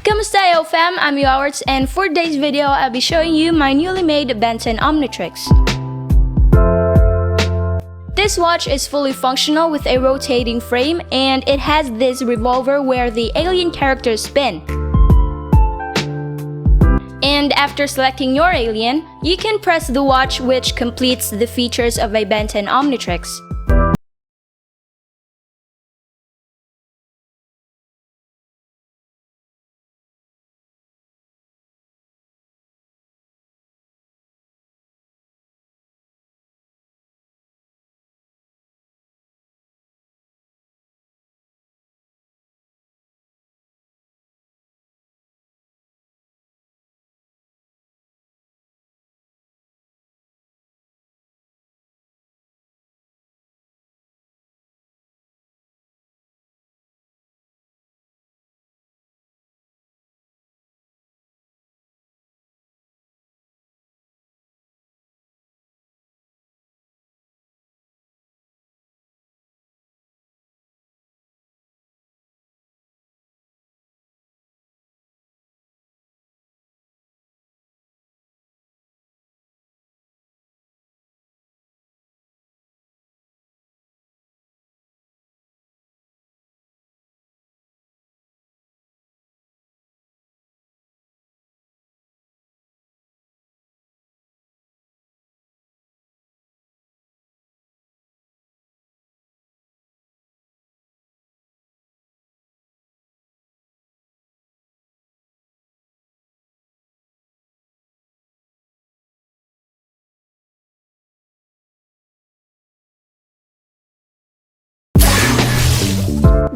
Kamusta yo fam? I'm Yowawerts, and for today's video, I'll be showing you my newly made Benton Omnitrix. This watch is fully functional with a rotating frame, and it has this revolver where the alien characters spin. And after selecting your alien, you can press the watch, which completes the features of a Benton Omnitrix.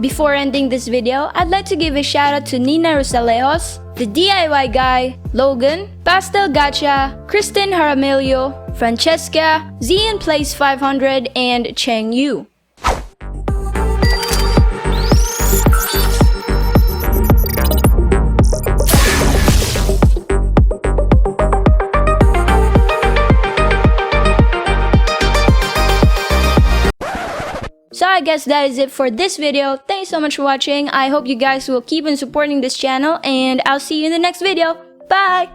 Before ending this video, I'd like to give a shout out to Nina Rosalejos, the DIY Guy, Logan, Pastel Gacha, Kristen Jaramillo, Francesca, Zian Plays 500, and Cheng Yu. So I guess that is it for this video. Thanks so much for watching. I hope you guys will keep on supporting this channel, and I'll see you in the next video. Bye!